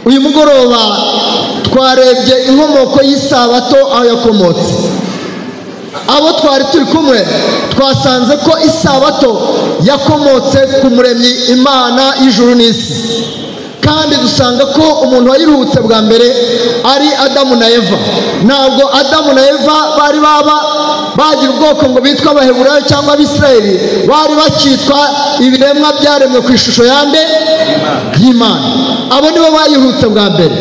uyu mugoroba twarebye inkomoko y'isabato aho yakomotse. Abo twari turi kumwe twasanze ko isabato yakomotse ku muremyi Imana y'ijuru n'isi, kandi dusanga ko umuntu wayiruhutse bwa mbere ari Adamu na Eva. Ntabwo Adamu na Eva bari bagira ubwoko ngo bitwa Abaheburayo cyangwa Abisirayeli, bari bakitwa ibiremwa byaremwe ku ishusho yande y'Imana. Abo nibo bayiruhutse bwa mbere.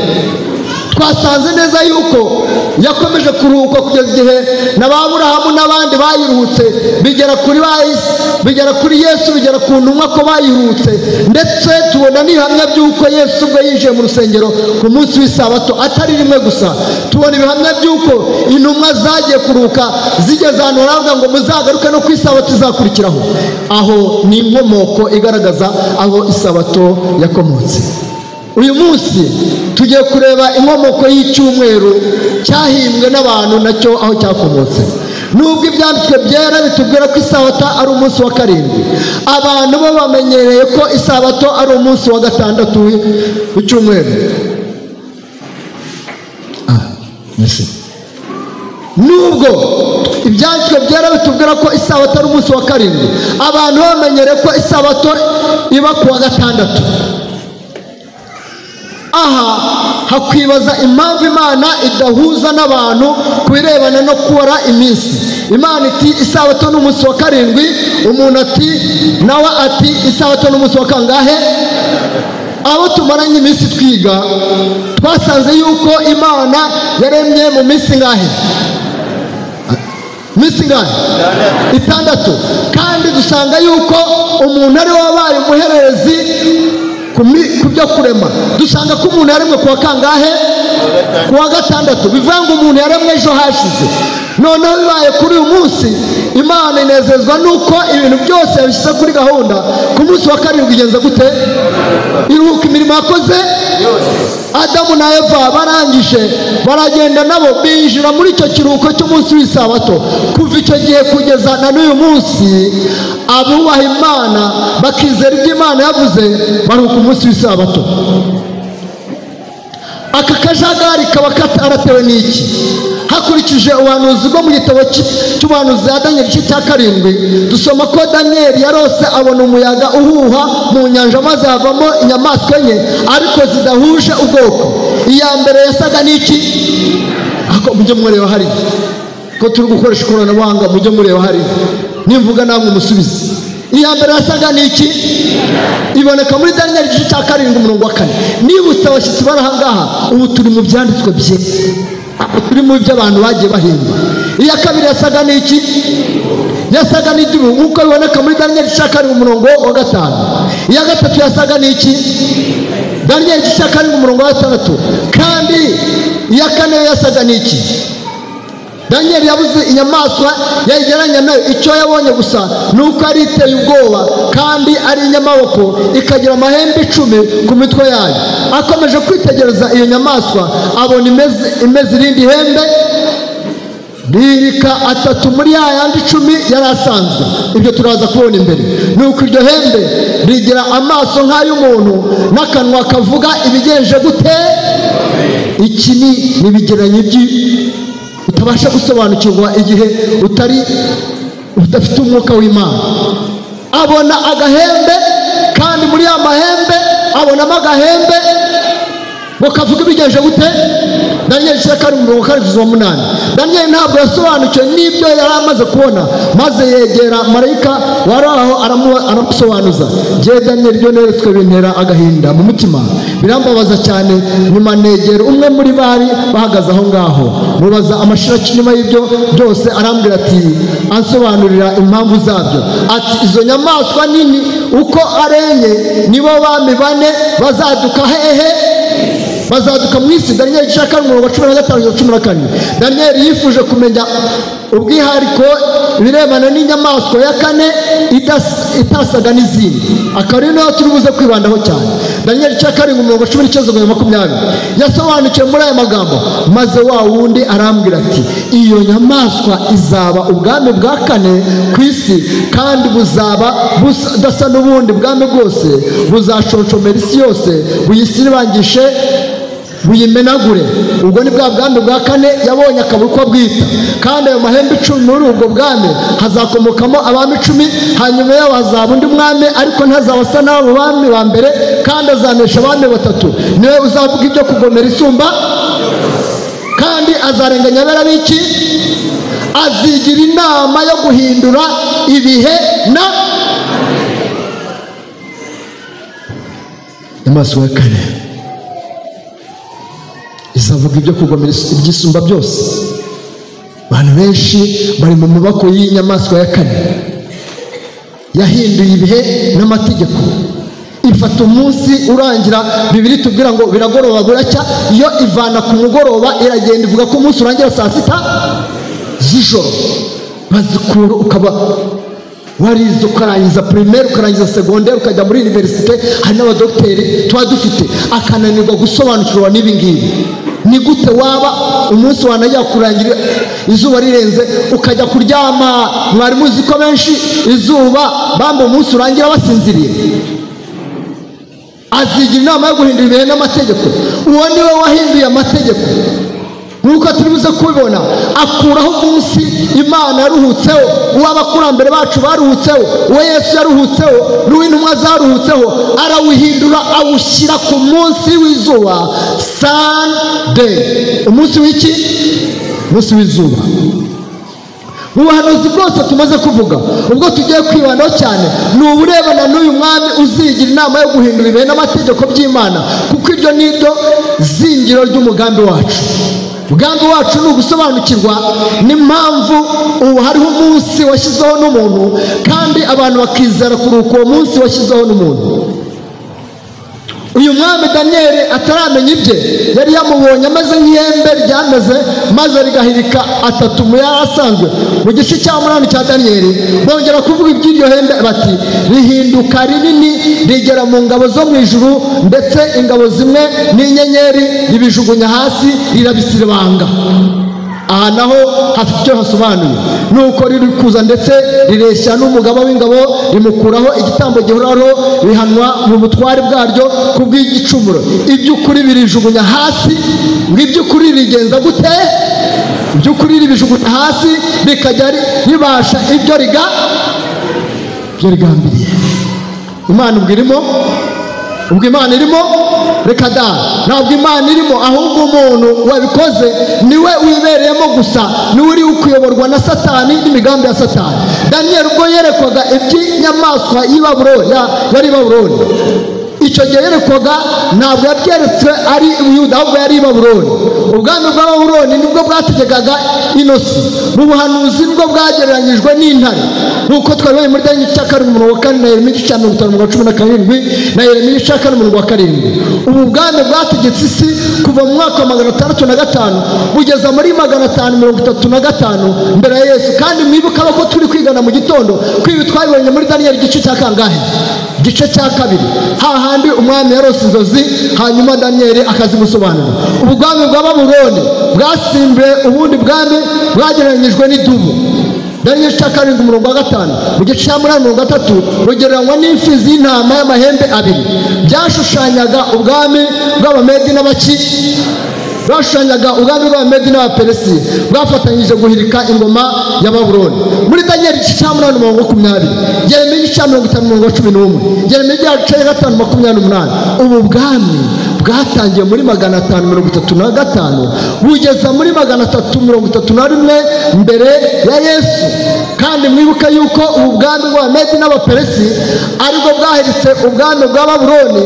Twasanze neza yuko yakomeje kuruhuka kugeza igihe n'Aburahamu n'abandi bayiruhutse, bigera kuri Yesu, bigera ku ntumwa ko bayiruhutse, ndetse tubona n'ibihamya by'uko Yesu ubwo yinjiye mu rusengero ku munsi w'isabato atari rimwe gusa. Tubona ibihamya by'uko intumwa zagiye kuruhuka zigeze ahantu baravuga ngo muzagaruke no ku isabato izakurikiraho. Aho ni inkomoko igaragaza aho isabato yakomotse. Uyu munsi tugiye kureba inkomoko y'icyumweru cyahimbwe n'abantu nacyo aho cyakomotse. Nubwo ibyanditswe byera bitubwira ko isabato ari umunsi wa karindwi, abantu bo bamenyereye ko isabato ari umunsi wa gatandatu w'icyumweru. Nubwo ibyanditswe byera bitubwira ko isabato ari umunsi wa karindwi, abantu bamenyereye ko isabato iba ku wa gatandatu. Aha hakwibaza impamvu Imana idahuza n'abantu ku birebana no kubara iminsi. Imana iti isabato n'umunsi wa karindwi, umuntu ati nawe ati isabato n'umunsi wa kangahe? Abo tumaranye iminsi twiga twasanze yuko Imana yaremye mu minsi ngahe? Minsi ngahe? Itandatu. Kandi dusanga yuko umuntu ari wabaye umuhererezi ku byo kurema. Dusanga ko umuntu yaremwe kuwa kangahe? Kuwa gatandatu. Bivuga ngo umuntu yaremwe ejo hashize. Noneho bibaye kuri uyu munsi, Imana inezezwa nuko ibintu byose yabishyize kuri gahunda. Ku munsi wa karindwi igenza gute? Iruhuka imirimo yakoze yose. Adamu na Eva barangije baragenda nabo binjira muri icyo kiruhuko cy'umunsi w'isabato. Kuva icyo gihe kugeza na n'uyu munsi, abubaha Imana bakizera ibyo Imana yavuze baruhuka umunsi w'isabato. Aka kajagari kaba kataratewe n'iki? Hakurikije ubuhanuzi bwo mu gitabo cy'ubuhanuzi ya Daniel cya karindwi, dusoma ko Daniel yarose abona umuyaga uhuha mu nyanja, maze havamo inyamaswa enye ariko zidahuje ubwoko. Iya mbere yasaga n'iki? Ako mujye mureba hari ko turi gukoresha ikoranabuhanga, mujye mureba hari, nimvuga namwe musubize. Iya mbere yasaga n'iki? Iboneka muri Daniel cya karindwi umurongo wa 4. Nibutse abashyitsi barahangaha, ubu turi mu byanditswe bye, turi mu byo abantu bagiye bahimba. Iya kabiri yasaga n'iki? Yasaga n'idubu, nk'uko biboneka muri Daniel cya karindwi umurongo wa 5. Iya gatatu yasaga n'iki? Daniel cya karindwi umurongo wa 6. Kandi iya kane yasaga n'iki? Daniel yabuze inyamaswa yayigeranya nayo, icyo yabonye gusa nuko ari iteye ubwoba kandi ari inyamaboko, ikagira amahembe 10 ku mitwe yayo. Akomeje kwitegereza iyo nyamaswa, abona imeze irindi hembe ririka 3 muri yandi 10 yari asanzwe. Ibyo turaza kubona imbere. Nuko iryo hembe rigira amaso nk'ay'umuntu n'akanwa kavuga ibigenje gute. Iki ni ibigeranyo utabasha gusobanukirwa igihe udafite umwuka w'Imana. Abona agahembe, kandi muri ya mahembe abonamo agahembe ngo kavuga ibigenje gute. Daniel cyakari umurongo 8. Daniel ntabwo yasobanukiwe n'ibyo yari amaze kubona, maze yegera marayika wari aho aramusobanuza. Je Daniel byo neretswe bintera agahinda mu mutima, birambabaza cyane. Nyuma negera umwe muri bari bahagaze aho ngaho, mubaza amashira kinyuma y'ibyo byose, arambwira ati ansobanurira impamvu zabyo. Ati izo nyamaswa nini uko arenye nibo bami 4 bazaduka hehe? Bazaduka mu isi. Daniel cyaka umurongo 15-14. Daniel yifuje kumenya ubwihariko birebana n'inyamaswa ya 4 itasaga n'izindi. Akari naho turi buze kwibandaho cyane. Daniel cya karindwi umurongo 19-20 yasobanukiwe muri aya magambo, maze wa wundi arambwira ati iyo nyamaswa izaba ubwami bwa kane ku isi, kandi buzaba budasa n'ubundi bwami bwose, buzashonshomera isi yose, buyisiribangishe buyimenagure. Ubwo ni bwa bwami bwa kane yabonye akabura uko bwita, kandi ayo mahembe 10 muri ubwo bwami hazakomokamo abami 10, hanyuma yabo hazaba undi mwami, ariko ntazabasa n'abo bami ba mbere, kandi azanesha abami 3. Niwe uzavuga ibyo kugomera isumba, kandi azarenganya abera biki, azigira inama yo guhindura ibihe na inyamaswa ya kane izavuga ibyo kugomera ibyisumba byose. Abantu benshi bari mu maboko y'inyamaswa ya kane yahinduye ibihe n'amategeko. Ifata umunsi urangira, Bibiri tubwira ngo biragoroba buracya, iyo ivana ku mugoroba iragenda ivuga ko umunsi urangira saa 6 z'ijoro. Bazikura ukaba warize ukarangiza primaire, ukarangiza secondaire, ukajya muri universite. Hari n'abadokiteri tuba dufite akananirwa gusobanukirwa n'ibi ngibi. Ni gute waba umunsi wanajya kurangira izuba rirenze ukajya kuryama? Mwari muzi ko benshi izuba bamba umunsi urangira basinziriye. Azigira inama yo guhindura ibihe n'amategeko. Uwo ni we wahinduye amategeko, nuko turibuze kubibona. Akuraho umunsi Imana yaruhutseho, uw'abakurambere bacu baruhutseho, uwo Yesu yaruhutseho, n'uw'intumwa zaruhutseho, arawuhindura awushyira ku munsi w'izuba, Sunday. Umunsi w'iki? Umunsi w'izuba. Mu buhanuzi bwose tumaze kuvuga, ubwo tugiye kwibandaho cyane ni uburebana n'uyu mwami uzigira inama yo guhindura ibihe n'amategeko by'Imana, kuko iryo ni ryo zingiro ry'umugambi wacu. Umugambi wacu ni ugusobanukirwa n'impamvu ubu hariho umunsi washyizeho n'umuntu, kandi abantu bakizera kuruka uwo munsi washyizeho n'umuntu. Uyu mwami Daniel ataramenya ibye, yari yamubonye ameze nk'ihembe ryameze maze rigahirika 3 mu yarasanzwe. Mu gice cya 8 cya Daniel bongera kuvuga iby'iryo hembe bati rihinduka rinini rigera mu ngabo zo mu ijuru, ndetse ingabo zimwe n'inyenyeri ribijugunya hasi rirabisiribanga. Aha naho hafite icyo hasobanuye, nuko riri kuza ndetse rireshya n'umugabo w'ingabo, rimukuraho igitambo gihoraho, bihanwa mu butware bwaryo kubw'igicumuro. Iby'ukuri birijugunya hasi. Iby'ukuri rigenza gute? Iby'ukuri ribijugunya hasi bikajya ribasha ibyo rigambiriye. Imana ubwo irimo? Ubwo Imana irimo? Reka da, ntabwo Imana irimo, ahubwo umuntu wabikoze niwe wibereyemo gusa, niwe uri ukuyoborwa na Satani n'imigambi ya Satani. Daniel ubwo yerekwaga iby'inyamaswa yari Babuloni, icyo gihe yerekwaga ntabwo yabyeretswe ari Uyuda, ahubwo yari Babuloni. Ubwami bwa Babuloni nibwo bwategekaga ino si. Mu buhanuzi nibwo bwagereranyijwe n'intare, nk'uko twabonye muri Daniel cya 4 na Yeremiya cya 5:17 na Yeremiya cya 4:7. Ubu bwami bwategetse isi kuva mu mwaka wa 605 bugeza muri 535 mbere ya Yesu. Kandi mwibuka ko turi kwigana mu gitondo kwibi twabibonye muri Daniel igice cya kangahe? Igice cya 2. Hahandi umwami yarose inzozi, hanyuma Daniel akazimusobanura. Ubwami bwa Babuloni bwasimbuye ubundi bwami bwagereranyijwe n'idubu. Daniel cya 7:5 mu gice cya 8:3 rugereranywa n'imfizi y'intama y'amahembe 2. Byashushanyaga ubwami bw'Abamedi n'Abaki, bashushanyaga ubwami bw'Abamedi n'Abaperesi bwafatanyije guhirika ingoma ya Babuloni. Muri Daniel igice cya 8:20, Yeremiya cya 5:11, Yeremiya cya 5:28. Ubu bwami bwatangiye muri 535 bugeza muri 331 mbere ya Yesu. Kandi mwibuka yuko ubu bwami bw'Abamedi n'Abaperesi aribwo bwahiritse ubwami bwa Babuloni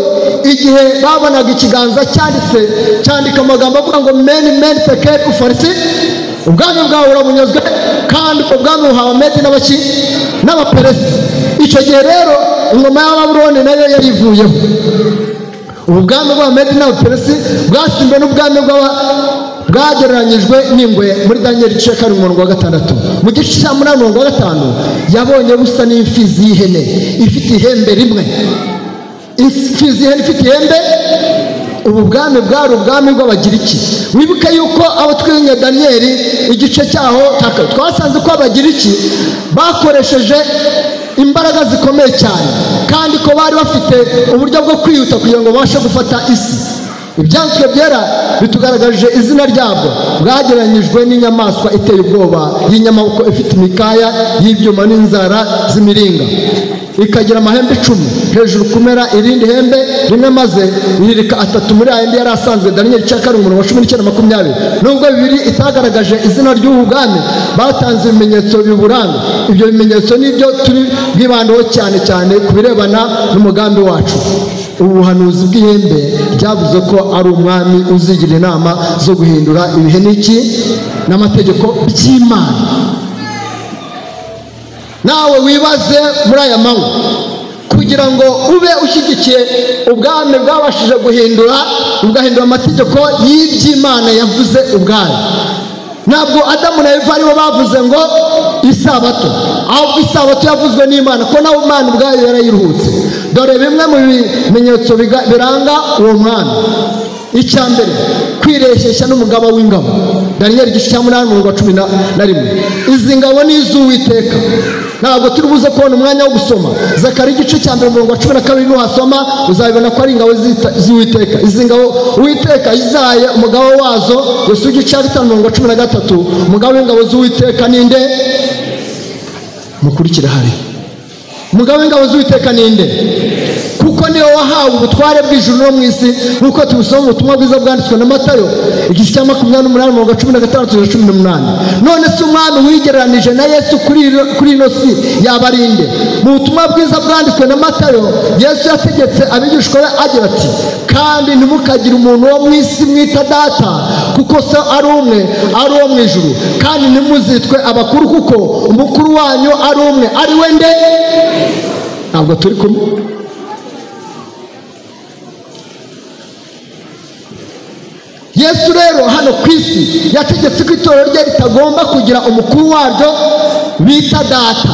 igihe babonaga ikiganza cyandika amagambo avuga ngo meni tekel ufarisi. Ubwami bwawe burabunyazwe, kandi ubwami buhawe Abamedi n'Abaperesi. Icyo gihe rero ingoma ya Babuloni nayo yarivuyeho. Ubu bwami bw'Abamedi n'Abaperesi bwasimbuwe n'ubwami bwagereranyijwe n'ingwe muri Daniel igice cya 4:6. Mu gice cya 8:5 yabonye busa n'imfizi y'ihene ifite ihembe rimwe. imfizi y'ihene ifite ihembe. Ubu bwami bwari ubwami bw'Abagiriki. Wibuke yuko abo twinye Daniyeli igice cyaho twasanze ko Abagiriki bakoresheje imbaraga zikomeye cyane, kandi ko bari bafite uburyo bwo kwihuta kugira ngo babashe gufata isi. Ibyanditswe byera bitugaragaje izina ryabwo bwagereranyijwe n'inyamaswa iteye ubwoba y'inyamaboko ifite imikaya y'ibyuma n'inzara z'imiringa, ikagira amahembe 10 hejuru kumera irindi hembe rimwe, maze iririka 3 muri ayandi yari asanzwe. Daniyeli 19:19-20. Nubwo bibiri itagaragaje izina ry'ubu bwami, batanze ibimenyetso biburanga. Ibyo bimenyetso nibyo turi bwibandaho cyane cyane ku birebana n'umugambi wacu. Ubuhanuzi bw'ihembe ryavuze ko ari umwami uzigira inama zo guhindura ibihe n'iki n'amategeko by'Imana. Nawe wibaze muri aya manywa, kugira ngo ube ushyigikiye ubwami bwabashije bugahindura amategeko y'iby'Imana yavuze ubwayo. Ntabwo Adamu na Eva aribo bavuze ngo isabato, ahubwo isabato yavuzwe n'Imana, ko nawe Imana ubwayo yarayiruhutse. Dore bimwe mu bimenyetso biranga uwo mwami. Icyambere, kwireshyeshya n'umugaba w'ingabo. Daniyeli 8:11. Izi ngabo ni iz'Uwiteka. Ntabwo turi buze kubona umwanya wo gusoma Zakariya 1:12. Nuhasoma uzabibona ko ari ingabo z'Uwiteka. Izi ngabo Uwiteka izaye umugabo wazo. Yosuwa 5:13. Umugabo w'ingabo z'Uwiteka ninde? Mukurikira hari. Umugabo w'ingabo z'Uwiteka ninde? Kuko niwe wahawe ubutware bw'ijuru no mu isi, nk'uko tubisoma mu butumwa bwiza bwanditswe na Matayo 28:16-18. None se umwami wigereranije na Yesu kuri ino si yaba ari nde? Mu butumwa bwiza bwanditswe na Matayo, Yesu yategetse abigishwa be agira ati, kandi ntimukagire umuntu wo mu isi mwita data, kuko se ari umwe, ari uwo mu ijuru. Kandi ntimuzitwe abakuru, kuko umukuru wanyu ari umwe, ari we nde? Ntabwo turi kumwe. Yesu rero hano ku isi yategetse ko itorero rye ritagomba kugira umukuru waryo bita data.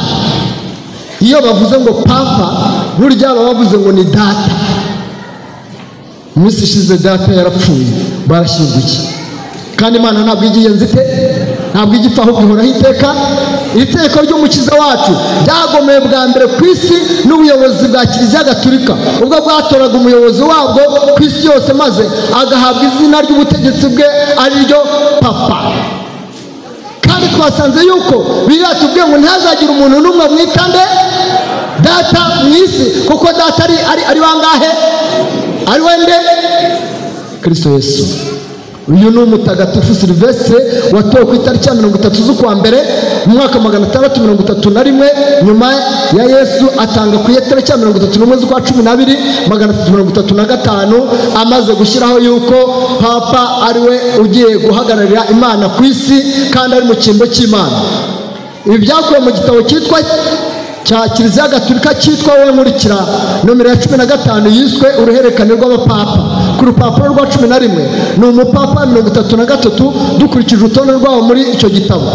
Iyo bavuze ngo papa, burya baba bavuze ngo ni data. Minsi ishize data yarapfuye, barashyinguye. Kandi Imana ntabwo igiyenze ite, ntabwo igipfa, ahubwo ihoraho iteka. Iteko ry'umukiza wacu ryagomeye bwa mbere ku isi n'ubuyobozi bwa Kiliziya Gatolika, ubwo bwatoraga umuyobozi wabwo ku isi yose, maze agahabwa izina ry'ubutegetsi bwe ari ryo papa. Kandi twasanze yuko biratubwiye ngo ntihazagire umuntu n'umwe mwita nde data mu isi, kuko data ari bangahe? Ari we nde? Kristo Yesu. Uyu ni umutagatifu Silvestre watowe ku itariki ya 30 z'ukwa mbere mu mwaka 631 nyuma ya Yesu, atanga ku itariki ya 31 z'ukwa 12 335, amaze gushyiraho yuko papa ari we ugiye guhagararira Imana ku isi kandi ari mu cyimbo cy'Imana. Ibi byakuwe mu gitabo cyitwa cya Kiliziya Gatolika cyitwa Wowe Nkurikira, nomero ya 15, yiswe uruhererekane rw'abapapa. Ku rupapuro rwa 11 ni umupapa 33 dukurikije urutonde rwabo muri icyo gitabo.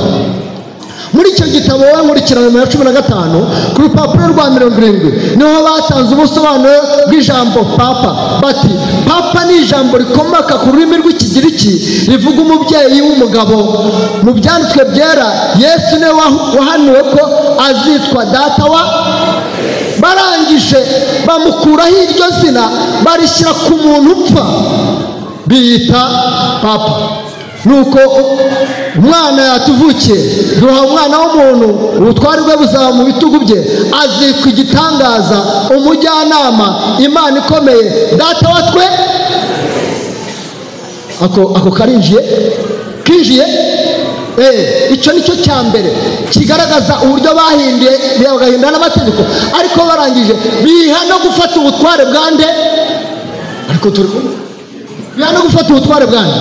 Muri icyo gitabo Wowe Nkurikira nomero ya 15, ku rupapuro rwa 70 niho batanze ubusobanuro bw'ijambo papa. Bati papa ni ijambo rikomoka ku rurimi rw'Ikigiriki rivuga umubyeyi w'umugabo. Mu byanditswe byera, Yesu niwe wahanuwe ko azitwa data wa. Barangije bamukuraho iryo zina barishyira ku muntu upfa, biyita papa. Nuko umwana yatuvukiye, duha umwana w'umuntu, ubutware bwe buzaba mu bitugu bye, azitwa igitangaza, umujyanama, Imana ikomeye, data wa twe. Ako kinjiye. Icyo nicyo cya mbere kigaragaza uburyo bahinduye bagahindura n'amategeko, ariko barangije biha no gufata ubutware bwande. Ariko turi biha no gufata ubutware bwande.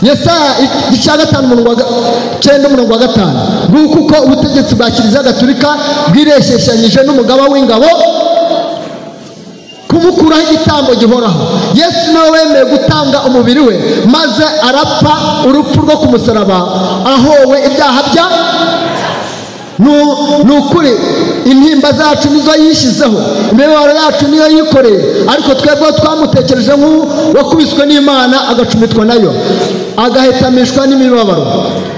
Yesaya 5:9-5, nguko uko ubutegetsi bwa Kiliziya Gatolika bwireshyeshanyije n'umugaba w'ingabo kumukuraho igitambo gihoraho. Yesu niwe wemeye gutanga umubiri we, maze arapfa urupfu rwo ku musaraba, ahowe ibyaha bya. nukuri intimba zacu nizo yishizeho, imibabaro yacu niyo yikoreye, ariko twebwe twamutekereje nk'uwakubiswe n'Imana agacumitwa nayo, agahetamishwa n'imibabaro.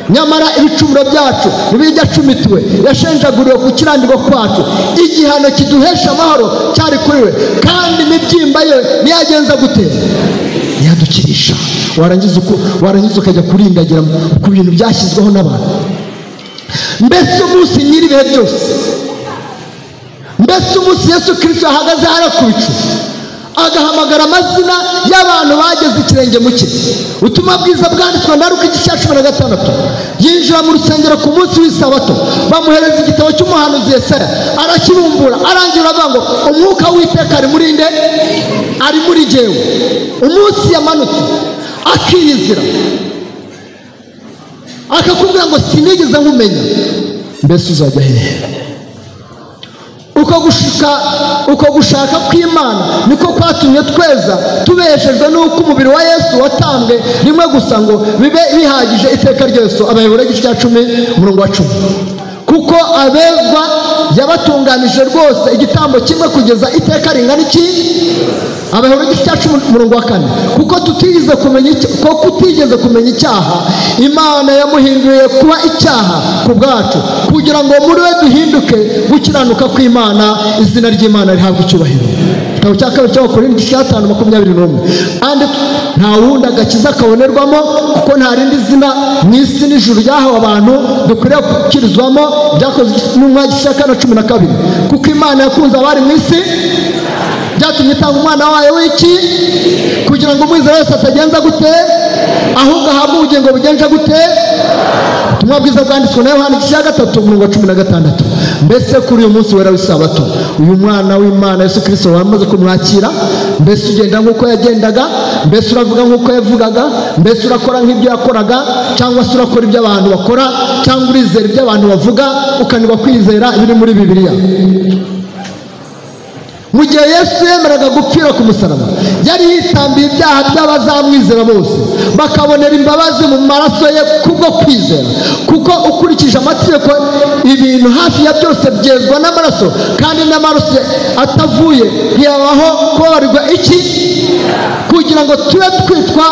Nyamara ibicumuro byacu nibijya acumitwe, yashenjaguriwe ku kirandirwa kwacu, igihano kiduhesha amahoro cyari kuri we, kandi imibyimba ye niyagenza gute? Yadukirisha. Warangiza ukajya kurindagira ku bintu byashyizweho n'abantu. Mbese umunsi nyiri ibihe byose, mbese umunsi Yesu Kristo yahagaze hariya ku bicu agahamagara amazina y'abantu bageze ikirenge mu cye. Ubutumwa bwiza bwanditswe na Luka 16, yinjira mu rusengero ku munsi w'isabato, bamuhereza igitabo cy'umuhanuzi Yesaya, arakibumbura, arangira avuga ngo umwuka w'Iteka ari muri nde? Ari muri jyewe. Umunsi yamanutse akiyizira, akakubwira ngo sinigeze nkumenya, mbese uzajya hehe? Uko gushaka kw'Imana niko kwatumye tweza, tubeshejwe n'uko umubiri wa Yesu watambwe rimwe gusa ngo bibe bihagije iteka ryose. Abayobora igice cya 10:10. Kuko abezwa yabatunganije rwose igitambo kimwe kugeza iteka ringana iki? Abayobora igice cya 10:4. Kuko kutigeze kumenya icyaha, Imana yamuhinduye kuba icyaha ku bwacu, kugira ngo muri we duhinduke gukiranuka kw'Imana, izina ry'Imana rihabwe icyubahiro. Igitabo cya 2 cy'Abakorinto 5:21. Kandi nta wundi agakiza kabonerwamo, kuko nta rindi zina mu isi n'ijuru ryahawe abantu dukwiriye gukirizwamo, byakozwe n'Intumwa 12. Kuko Imana yakunze abari mu isi, byatumye itanga umwana wayo w'iki? Kugira ngo umwizera wese atagenza gute? Ahubwo ahabwe ubugingo bugenje gute? Ubutumwa bwiza bwanditswe na Yohana 3:16. Mbese kuri uyu munsi wera w'isabato, uyu mwana w'Imana Yesu Kristo wamaze kumwakira, mbese ugenda nk'uko yagendaga? Mbese uravuga nk'uko yavugaga? Mbese urakora nk'ibyo yakoraga? Cyangwa se urakora ibyo abantu bakora? Cyangwa urizera ibyo abantu bavuga ukanirwa kwizera ibiri muri Bibiliya? Mu gihe Yesu yemeraga gupfira ku musaraba, yari yitambiye ibyaha by'abazamwizera bose, bakabonera imbabazi mu maraso ye kubwo kwizera. Kuko ukurikije amategeko, ibintu hafi ya byose byezwa n'amaraso, kandi n'amaraso atavuye ntiyabaho kubabarirwa iki? Kugira ngo tube twitwa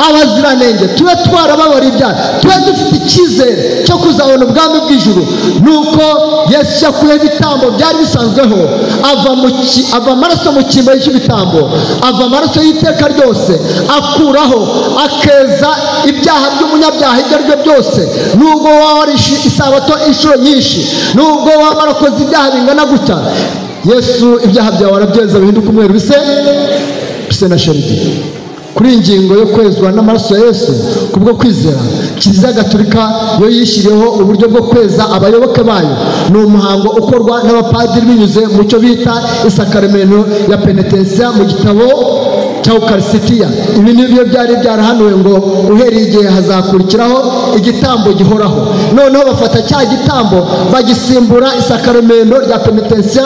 abaziranenge, tube twarababara ibyaha, tube dufite icyizere cyo kuzabona ubwami bw'ijuru. Nuko Yesu yakuyeho ibitambo byari bisanzweho, ava amaraso mu cyimbo cy'ibitambo, ava amaraso y'iteka ryose, akuraho akeza ibyaha by'umunyabyaha ibyo ari byo byose. Nubwo waba warishe isabato inshuro nyinshi, nubwo waba warakoze ibyaha bingana gutya, Yesu ibyaha byawe arabyeza bihinduka umweru bise na sheridi. Kuri iyi ngingo yo kwezwa n'amaraso ya Yesu kubwo kwizera, Kiliziya Gatolika yo yishyiriyeho uburyo bwo kweza abayoboke bayo. Ni umuhango ukorwa n'abapadiri binyuze mu cyo bita isakaramento ya penetensiya mu gitabo cya Ukarisitiya. Ibi nibyo byari byarahanuwe ngo uhereye igihe hazakurikiraho igitambo gihoraho. Noneho bafata cya gitambo bagisimbura isakaramento rya penetensiya,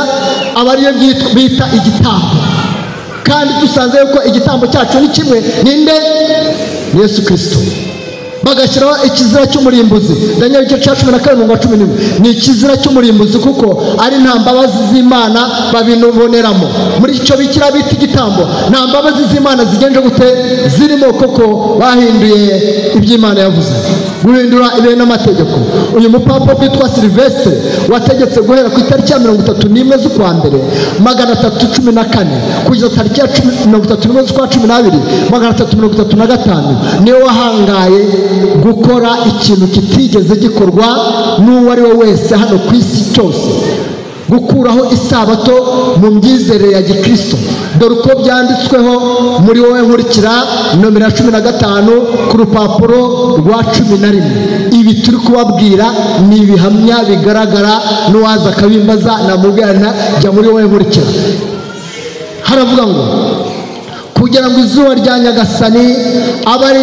aba ariyo bita igitambo. Kandi dusanze yuko igitambo cyacu ni kimwe, ninde? Yesu Kristo. Bagashyiraho ikizira cy'umurimbuzi. Daniel 12:11. Ni ikizira cy'umurimbuzi kuko ari nta mbabazi z'Imana babinuboneramo. Muri icyo bikira bita igitambo, nta mbabazi z'Imana zigenje gute zirimo, kuko bahinduye iby'Imana yavuze, guhindura ibihe n'amategeko. Uyu mupapa witwa Silvestre wategetse guhera ku itariki ya 31 z'ukwa mbere 314 kugeza tariki ya 31 z'ukwa 12 335 niwe wahangaye gukora ikintu kitigeze gikorwa n'uwo ari we wese hano ku isi cyose, gukuraho isabato mu myizerere ya Gikristo. Dore uko byanditsweho muri wowe nkurikira nomero 15 ku rupapuro rwa 11. Ibi turi kubabwira ni ibihamya bigaragara, n'uwaza akabimbaza namubwirana jya muri wowe nkurikira. Haravuga ngo kugira ngo izuba rya Nyagasani abari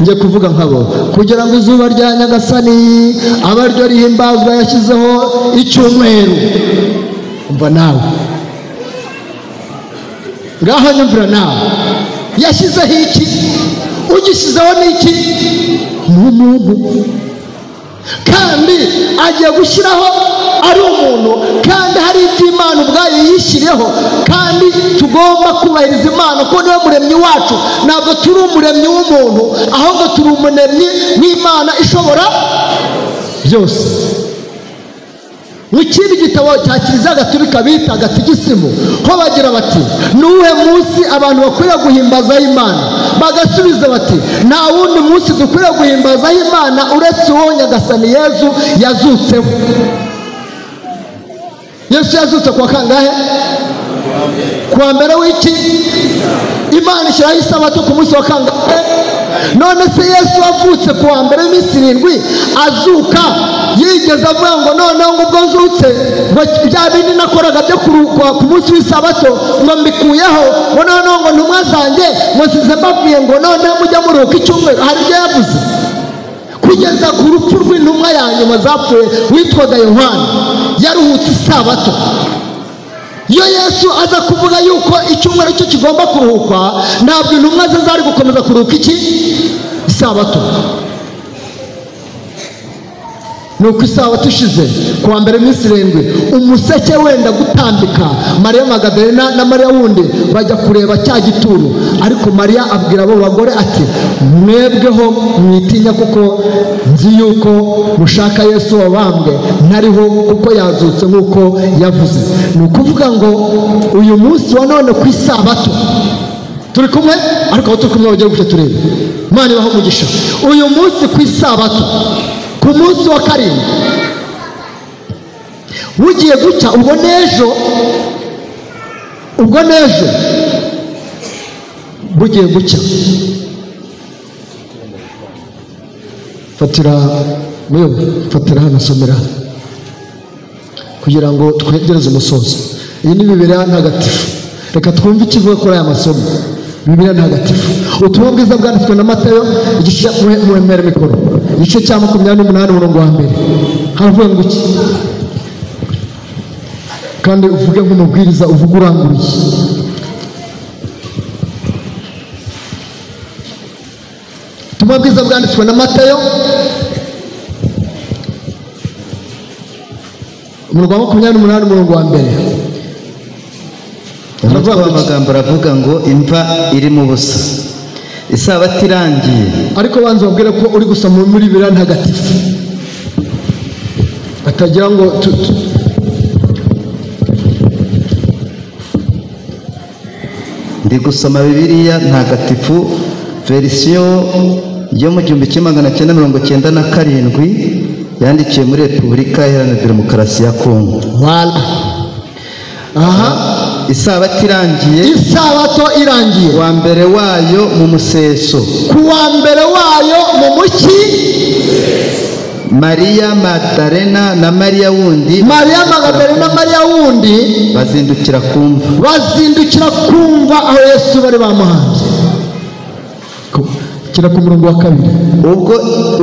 ngiye kuvuga nkabo, kugira ngo izuba rya Nyagasani abaryo rihimbazwa, yashyizeho icyumweru. Umva nawe, ngaho nyumvira nawe, yashyizeho iki? Ugishyizeho n'iki? N'umuntu. kandi agiye gushyiraho ari umuntu, kandi hari iby'Imana ubwayo yishyiriyeho, kandi tugomba kubahiriza Imana ko niwe muremyi wacu. Ntabwo turi umuremyi w'umuntu, ahubwo turi umuremyi w'Imana ishobora byose. Mu kindi gitabo cya Kiliziya Gatolika bita Gatigisimu ho bagira bati nuwe munsi abantu bakwiriye guhimbazaho Imana, bagasubiza bati nta wundi munsi dukwiriye guhimbazaho Imana uretse uwo Nyagasani Yezu yazutseho. Yesu yazutse kwa kangahe? Kuwa mbere w'iki? Imana ishyiraho isabato ku munsi wa kangahe? None se Yesu wavutse kuwa mbere w'iminsi 7 azuka yigeze avuga ngo noneho ubwo nzutse ngo bya bindi nakoraga byo kuruka ku munsi w'isabato ngo mbikuyeho, ngo noneho ngo ntumwa zanjye ngo size mbabwiye ngo noneho mujya muruhuka icyumweru? Hari ibyo yavuze kugeza ku rupfu rw'intumwa ya nyuma zapfuye witwaga Yohana, yaruhutse isabato. Iyo Yesu aza kuvuga yuko icyumweru cyo kigomba kuruhukwa, ntabwo intumwa ze zari gukomeza kuruhuka iki? Isabato. Nuko isabato ishize kuwa mbere iminsi 7 umuseke wenda gutambika, Mariya Magadalena na Mariya wundi bajya kureba cya gituro, ariko Mariya abwira abo bagore ati mwebweho mwitinya kuko nzi yuko mushaka Yesu wabambwe ntariho, kuko yazutse nk'uko yavuze. Ni ukuvuga ngo uyu munsi wa none ku isabato turi kumwe, ariko aho turi kumwe bagiye guca turebe. Imana ibaho umugisha. Uyu munsi ku isabato ku munsi wa 7 bugiye gucya, ubwo nejo bugiye gucya, fatira hano, somera kugira ngo twegereze umusozo. Iyi ni Bibiliya ntagatifu. Reka twumve ikivuga kuri aya masomo. Bibiliya ntagatifu, ubutumwa bwiza bwanditswe na Matayo igice muhemere mikoro igice cya 28 umurongo wa 1 haravuga ngo iki? Kandi uvuge nk'umubwiriza, uvuga uranguruye. Ubutumwa bwiza bwanditswe na Matayo umurongo wa 28 umurongo wa 1. Amagambo aravuga ngo imva iri mu busa, isabato irangiye. Ariko banza babwire ko uri gusoma muri Bibiliya ntagatifu, atagira ngo ndi gusoma Bibiliya ntagatifu verisiyo yo mu 1997 yandikiwe muri Repubulika Iharanira Demokarasi ya Kongo. Isabato irangiye kuwa mbere wayo mu museso, kuwa mbere wayo mu muki, Mariya Magdalena na Mariya wundi bazindukira kumva aho Yesu bari bamuhanze. Kira ku murongo wa 2.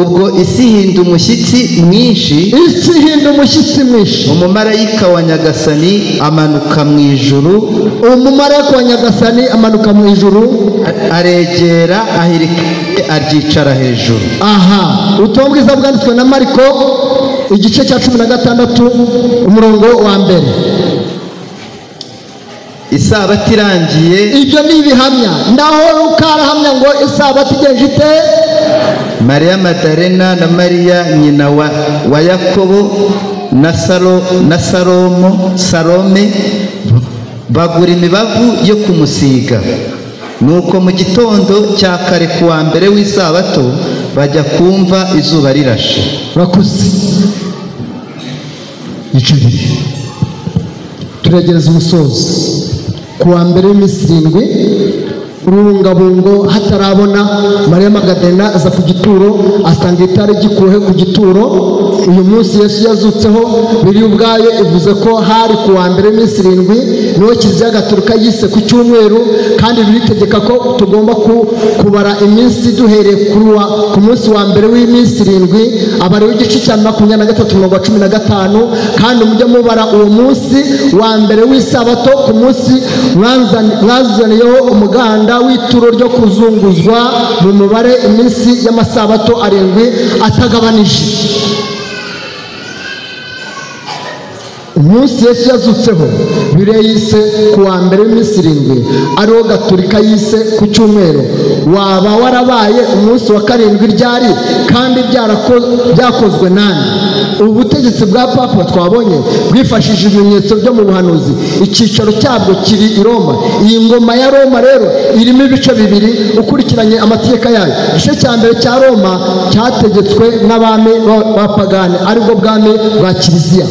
Ubwo isi hinda umushyitsi mwinshi, umumarayika wa Nyagasani amanuka mu ijuru, aregera ahirika aryicara hejuru. Ubutumwa bwiza bwanditswe na Mariko igice cya 16 umurongo wa 1. Isabato irangiye, ibyo ni ibihamya. Ndaho ukarahamya ngo isabato igenje ite? Mariya Magdalena na Mariya nyina wa Yakobo na Salome bagura imibavu yo kumusiga. Nuko mu gitondo cya kare kuwa mbere w'isabato bajya kumva izuba rirashe. Bakuze yicarire, turegereza umusozo. Kuwa mbere w'iminsi 7 urungabungo hatarabona, Mariya Magadalena aza ku gituro asanga itara gikuhe ku gituro, uyu munsi Yesu yazutseho, biri ubwayo ivuze ko hari ku wa mbere w'iminsi 7 niho Kiliziya Gatolika yise ku cyumweru, kandi biritegeka ko tugomba kubara iminsi duhereye ku munsi wa mbere w'iminsi 7 abari w'igice cya 23:15, kandi mujye mubara uwo munsi wa mbere w'isabato ku munsi mwazaniyeho umuganda w'ituro ryo kuzunguzwa mu mubare iminsi y'amasabato 7 atagabanije. Umunsi Yesu yazutseho Bibiliya yise ku wa mbere w'iminsi 7 ariwo Gatolika yise ku cyumweru. Waba warabaye umunsi wa 7 ryari kandi byakozwe nani? Ubu butegetsi bwa Papa twabonye bwifashishije ibimenyetso byo mu buhanuzi. Icyicaro cyabwo kiri i Roma. Iyi ngoma ya Roma rero irimo ibice bibiri ukurikiranye amategeko yayo. Igice cya mbere cya Roma cyategetswe n'abami b'abapagani, aribwo bwami bwa Kiliziya.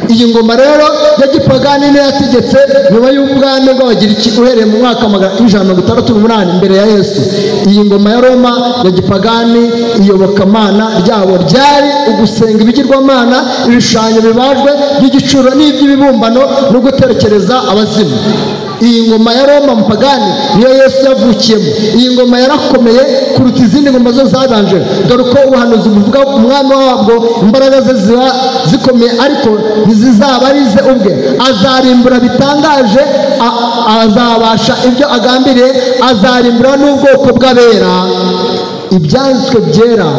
Iyi ngoma rero ya gipagani niyo yategetse nyuma y'ubwami bw'Abagiriki uhereye mu mwaka 168 mbere ya Yesu. Iyi ngoma ya Roma ya gipagani iyobokamana ryabo ryari ugusenga ibigirwamana, ibishushanyo bibajwe by'igicuro n'iby'ibibumbano no guterekereza abazimu. Iyi ngoma ya Roma mpagani niyo Yesu yavukiyemo. Iyi ngoma yarakomeye kuruta izindi ngoma zo zabanje, dore ko ubuhanuzi buvuga umwami wabwo imbaraga ze ziba zikomeye, ariko ntizizaba arize ubwe. Azarimbura bitangaje, azabasha ibyo agambiriye, azarimbura n'ubwoko bw'abera. Ibyanditswe byera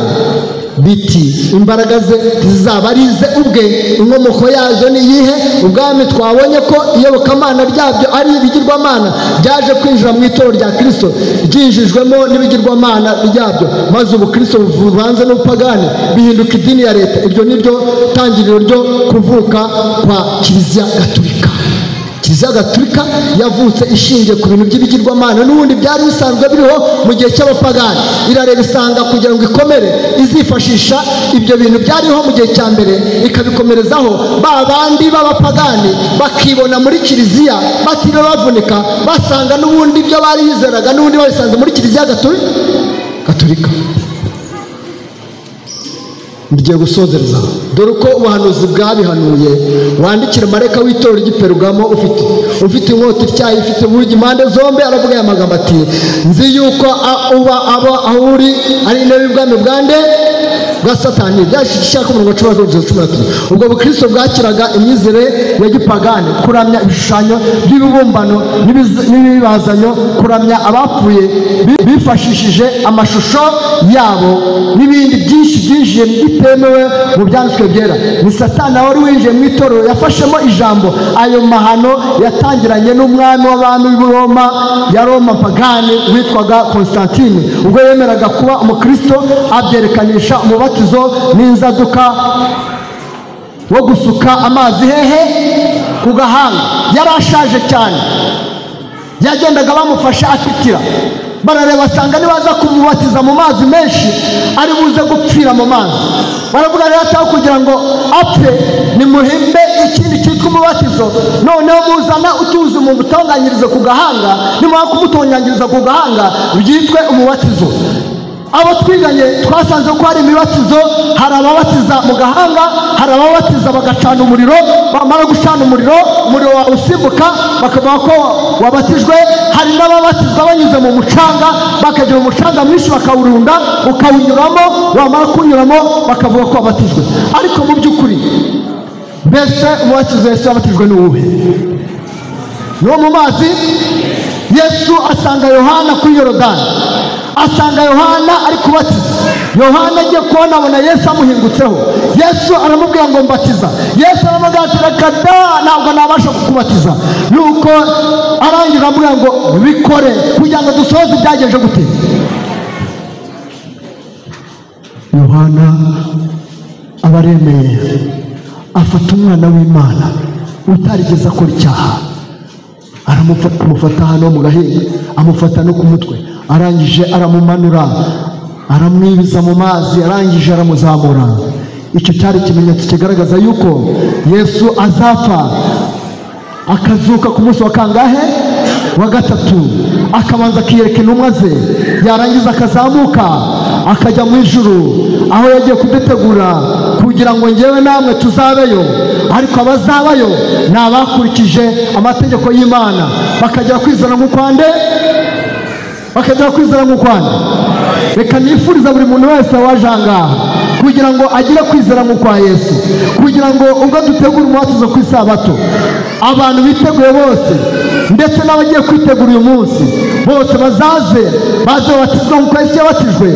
biti imbaraga ze zizaba arize ubwe. Inkomoko yazo ni iyihe? Ubwami twabonye ko iyobokamana ryabyo ari ibigirwamana byaje kwinjira mu itorero rya Kristo, ryinjijwemo n'ibigirwamana ryabyo, maze ubu Kristo buvanze n'ubupagani bihinduka idini ya leta. Ibyo nibyo tangiriro ryo kuvuka kwa Kiliziya Gatolika. Kiliziya Gatolika yavutse ishingiye ku bintu by'ibigirwamana n'ubundi byari bisanzwe biriho mu gihe cy'abapagani. Irareba isanga kugira ngo ikomere izifashisha ibyo bintu byariho mu gihe cya mbere ikabikomerezaho. Ba bandi b'abapagani bakibona muri Kiliziya batira bavunika, basanga n'ubundi ibyo bari bizeraga n'ubundi babisanze muri Kiliziya Gatolika. Ngiye gusozereza, dore uko ubuhanuzi bwabihanuye. Wandikira marayika w'itorero ry'i Perugamo ufite inkota ityaye, ifite ubugi impande zombi, aravuga aya magambo ati: nzi yuko aho uri ari intebe y'ubwami bwande bwa Satani. Byashaka umurongo wa 13. Ubwo bukristo bwakiraga imyizere ya gipagani, kuramya ibishushanyo by'ibibumbano n'ibibazanyo, kuramya abapfuye bifashishije amashusho yabo n'ibindi byinshi byinjiye bitemewe mu byanditswe byera. Ni Satani wari winjiye mu itorero, yafashemo ijambo. Ayo mahano yatangiranye n'umwami w'abami w'i Roma ya Roma pagani witwaga Constantine. Ubwo yemeraga kuba umukristo, abyerekanisha umubatizo n'inzaduka wo gusuka amazi hehe ku gahanga. Yari ashaje cyane, yagendaga bamufasha atitira. Barareba basanga nibaza kumubatiza mu mazi menshi ari buze gupfira mu mazi. Baravuga rero ataho kugira ngo apfe nimuhimbe ikindi cyitwa umubatizo, noneho muzana utuzi mu butonganyirize ku gahanga, nimara kumutonganyiriza ku gahanga byitwe umubatizo. Abo twiganye twasanze ko hari imibatizo, hari ababatiza mu gahanga, hari ababatiza bagacana umuriro, bamara gucana umuriro usimbuka bakavuga ko wabatijwe. Hari n'ababatizwa banyuze mu mucanga, bakagira umucanga mwinshi bakawurunda, ukawunyuramo, wamara kunyuramo bakavuga ko wabatijwe. Ariko mu by'ukuri mbese umubatizo Yesu yabatijwe ni uwuhe? Ni uwo mu mazi. Yesu asanga Yohana kuri Yorodani, asanga Yohana ari kubatiza. Yohana agiye kubona abona Yesu amuhingutseho. Yesu aramubwira ngo mbatiza. Yesu aramubwira ati reka ntabwo nabasha kukubatiza. Nuko arangira amubwira ngo bikore kugira ngo dusohoze ibyagenje gute. Yohana abaremeye afata umwana w'Imana utarigeze akora icyaha, amufata hano mu gahanga, amufata no ku mutwe, arangije aramumanura, aramwibiza mu mazi, arangije aramuzamura. Icyo cyari ikimenyetso kigaragaza yuko Yesu azapfa akazuka ku munsi wa kangahe? Wa gatatu. Akabanza akiyereka intumwa ze, yarangiza akazamuka akajya mu ijuru, aho yagiye kudutegura kugira ngo njyewe namwe tuzabeyo, ariko abazabayo ni abakurikije amategeko y'Imana bakajya kwizera nk'ukwande, bakajya kwizera nk'ukwande. Reka nifuriza buri muntu wese waje ahangaha kugira ngo agire kwizera nk'ukwa Yesu, kugira ngo ubwo dutegura umubatizo ku isabato abantu biteguye bose ndetse n'abagiye kwitegura uyu munsi bose bazaze babatizwa nk'uko Yesu yabatijwe,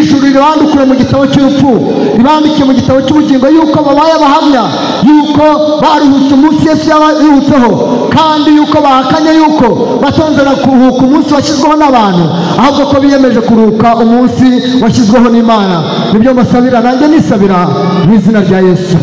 ijuru ribandukure mu gitabo cy'urupfu, ribandike mu gitabo cy'ubugingo yuko babaye abahamya yuko baruhutse umunsi Yesu yaruhutseho, kandi yuko bahakanye yuko batonzera kuruhuka umunsi washyizweho n'abantu, ahubwo ko biyemeje kuruhuka umunsi washyizweho n'Imana. Nibyo mbasabira, nanjye nisabira mu izina rya Yesu.